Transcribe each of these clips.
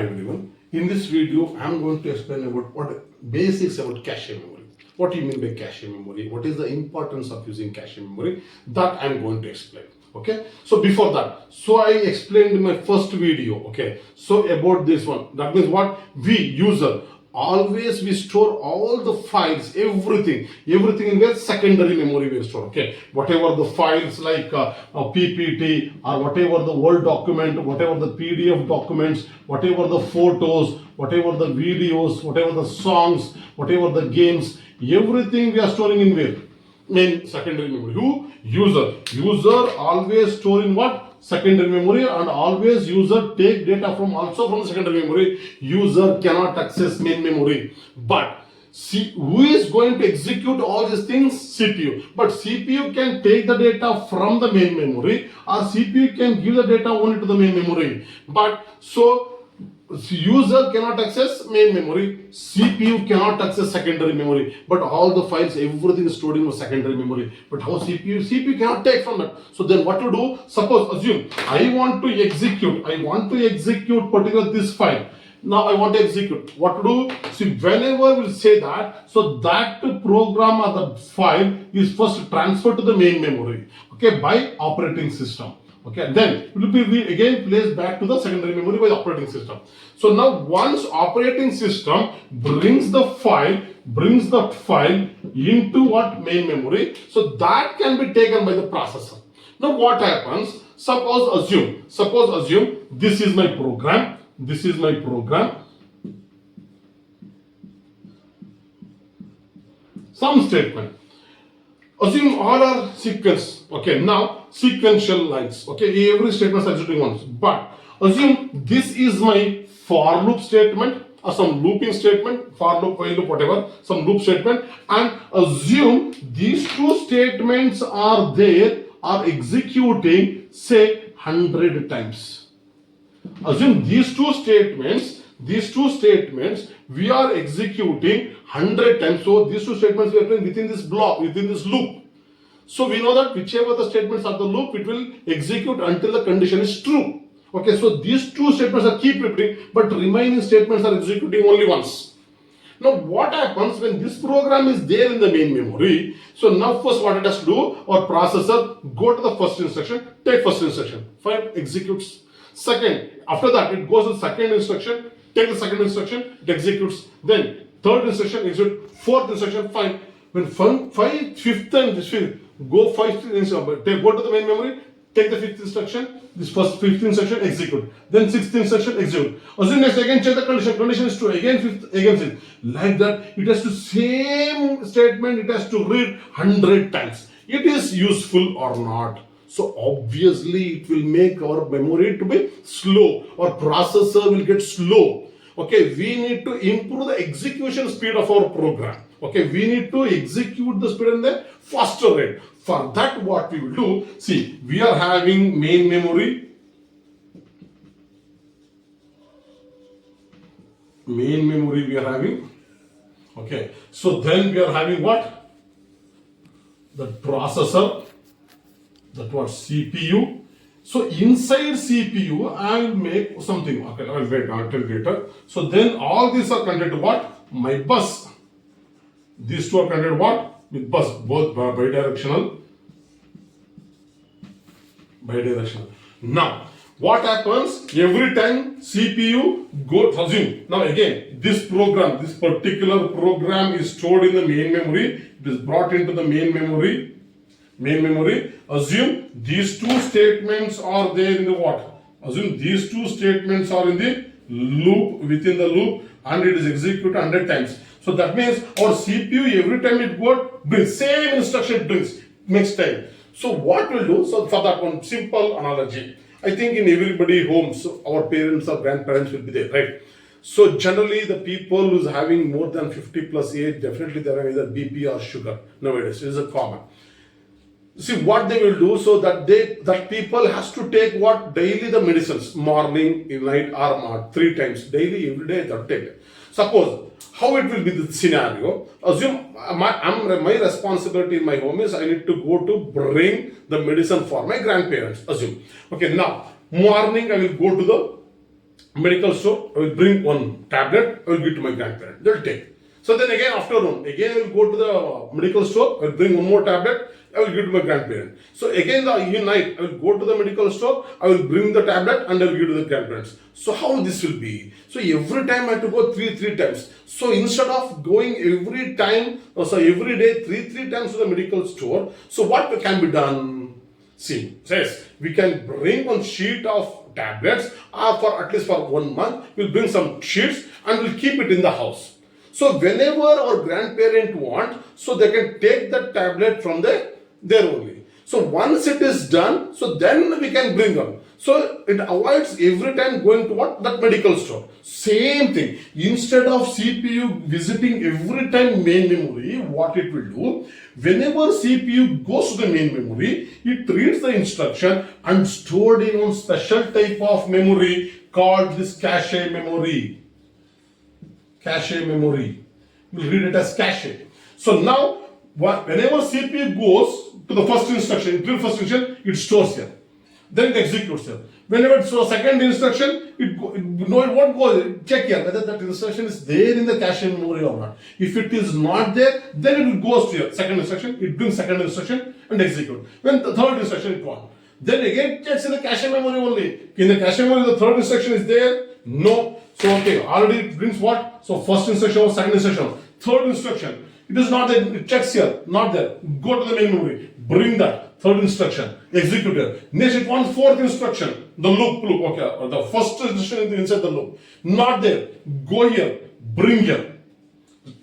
Hi everyone. In this video, I am going to explain about what basics about cache memory. What do you mean by cache memory? What is the importance of using cache memory? That I am going to explain. Okay. So before that, I explained in my first video. Okay. So about this one, that means what we user always we store all the files, everything in where secondary memory we store. Okay, whatever the files like a PPT or whatever the Word document, whatever the PDF documents, whatever the photos, whatever the videos, whatever the songs, whatever the games, everything we are storing in where? Main secondary memory. Who? User. User always store in what? Secondary memory, and always user take data from also from secondary memory. User cannot access main memory. But see, who is going to execute all these things? CPU. But CPU can take the data from the main memory, or CPU can give the data only to the main memory. But user cannot access main memory, CPU cannot access secondary memory, but all the files, everything is stored in the secondary memory. But how CPU cannot take from that. So then what to do? Suppose, assume I want to execute particular this file. Now I want to execute. What to do? See, whenever we'll say that, so that program or the file is first transferred to the main memory, okay, by operating system. Okay, then it will be again placed back to the secondary memory by the operating system. So now once operating system brings the file into what? Main memory. So that can be taken by the processor. Now what happens? Suppose assume this is my program. Some statement. Assume all are sequence. Okay, now sequential lines. Okay, every statement is executing once. But assume this is my for loop statement or some looping statement, for loop, while loop, whatever, some loop statement, and assume these two statements are executing say 100 times. Assume these two statements we are executing 100 times. So these two statements we are doing within this block, within this loop. So we know that whichever the statements are the loop, it will execute until the condition is true. Okay, so these two statements are keep repeating, but remaining statements are executing only once. Now what happens when this program is there in the main memory? So now first what it has to do, our processor go to the first instruction, take first instruction, fine, executes. Second, after that it goes to the second instruction, take the second instruction, it executes. Then third instruction, execute. Fourth instruction, fine. When fifth and this fifth, go go to the main memory, take the fifth instruction, this fifth instruction, execute. Then sixth instruction, execute. Assume next again check the condition is true, again fifth, again sixth. Like that, it has to same statement, it has to read 100 times. It is useful or not? So obviously it will make our memory to be slow, or processor will get slow. Okay, we need to improve the execution speed of our program. Okay, we need to execute the speed in the faster rate. For that, what we will do, see, we are having main memory. Main memory we are having. Okay, so then we are having what? The processor. That was CPU. So inside CPU, I will make something. Okay, I will wait until later. So then all these are connected to what? My bus. These two are connected what? With bus, both bidirectional. Now, what happens every time CPU goes, assume, now again, this particular program is stored in the main memory. It is brought into the main memory. Assume these two statements are there in the what? Assume these two statements are in the loop, within the loop, and it is executed 100 times. So that means our CPU every time it goes, brings same instruction, brings next time. So what we'll do, so for that one simple analogy, I think in everybody homes, our parents or grandparents will be there, right? So generally the people who's having more than 50 plus age, definitely they are either BP or sugar nowadays. It is a common. See what they will do, so that people has to take what? Daily the medicines, morning, night, or 3 times daily, every day they take it. Suppose how it will be the scenario. Assume my responsibility in my home is I need to go to bring the medicine for my grandparents. Assume. Okay, now morning I will go to the medical store, I will bring one tablet, I will give to my grandparent. They will take. So then again afternoon, again I will go to the medical store, I will bring one more tablet, I will give to my grandparent. So again in night, I will go to the medical store, I will bring the tablet and I will give to the grandparents. So how this will be? So every time I have to go three times. So instead of going every time, every day three times to the medical store, so what can be done? See, says we can bring one sheet of tablets for at least for 1 month. We'll bring some sheets and we'll keep it in the house. So whenever our grandparent want, so they can take the tablet from there only. So once it is done, so then we can bring them. So it avoids every time going to what? That medical store. Same thing. Instead of CPU visiting every time main memory, what it will do, whenever CPU goes to the main memory, it reads the instruction and stored in one special type of memory called this cache memory. Cache memory. We'll read it as cache. So now, whenever CPU goes to the first instruction, it stores here. Then it executes here. Whenever it's a second instruction, it won't go. Check here whether that instruction is there in the cache memory or not. If it is not there, then it will go to here. Second instruction, it brings second instruction and execute. When the third instruction it wants. Then again checks in the cache memory only. In the cache memory, the third instruction is there? No. So okay, already it brings what? So first instruction or second instruction. Third instruction. It is not there. It checks here. Not there. Go to the main memory. Bring that. Third instruction. Execute it. Next it wants fourth instruction. The loop. Okay. Or the first instruction is inside the loop. Not there. Go here. Bring here.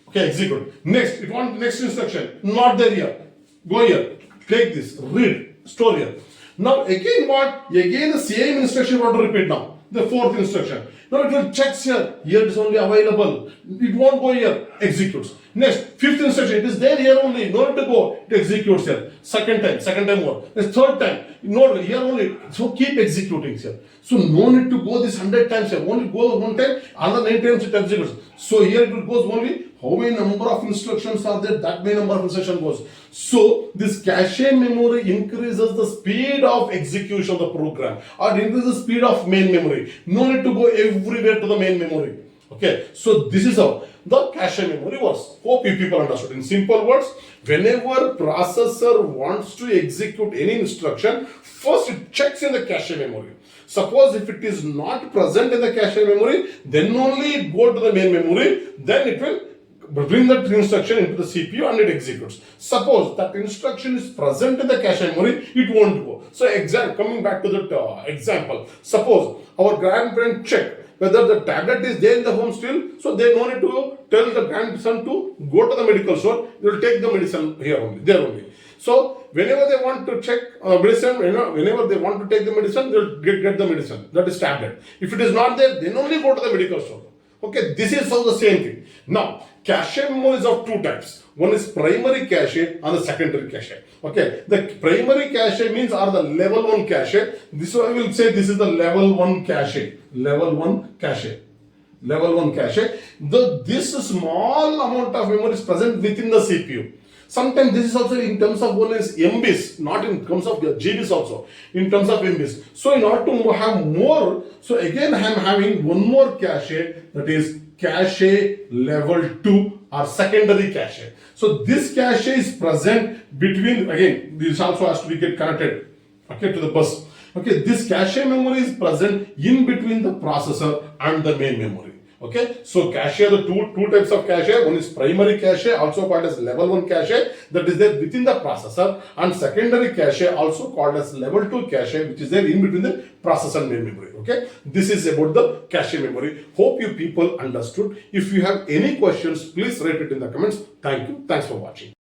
Okay. Execute. Next. It wants next instruction. Not there here. Go here. Take this. Read. Store here. Now again what? Again the same instruction you want to repeat now. The fourth instruction. Now it will check here. Here it is only available. It won't go here. Executes. Next, fifth instruction. It is there here only. No need to go. It executes here. Second time more. Next, third time. No, here only. So keep executing here. So no need to go this 100 times here. Only go one time. Another 9 times it executes. So here it will goes only. How many number of instructions are there? That many number of instructions goes. So this cache memory increases the speed of execution of the program or increases the speed of main memory. No need to go everywhere to the main memory. Okay, so this is how the cache memory works. Hope you people understood. In simple words, whenever processor wants to execute any instruction, first it checks in the cache memory. Suppose if it is not present in the cache memory, then only it go to the main memory, then it will bring that instruction into the CPU and it executes. Suppose that instruction is present in the cache memory, it won't go. So coming back to that example, suppose our grandparent check whether the tablet is there in the home still, so they don't need to tell the grandson to go to the medical store, they will take the medicine here only, there only. So whenever they want to check medicine, whenever they want to take the medicine, they will get the medicine, that is tablet. If it is not there, then only go to the medical store. Okay, this is all the same thing. Now, cache memory is of two types. One is primary cache and the secondary cache. Okay, the primary cache means are the level 1 cache. This one I will say this is the level 1 cache. Level 1 cache. Level 1 cache. This small amount of memory is present within the CPU. Sometimes this is also in terms of one is MBs, not in terms of GBs also, in terms of MBs. So in order to have more, so again I am having one more cache, that is cache level 2 or secondary cache. So this cache is present between, again this also has to be get connected, okay, to the bus. Okay, this cache memory is present in between the processor and the main memory. Okay, so cache, the two types of cache. One is primary cache, also called as level 1 cache, that is there within the processor, and secondary cache, also called as level 2 cache, which is there in between the processor and main memory. Okay, this is about the cache memory. Hope you people understood. If you have any questions, please write it in the comments. Thank you. Thanks for watching.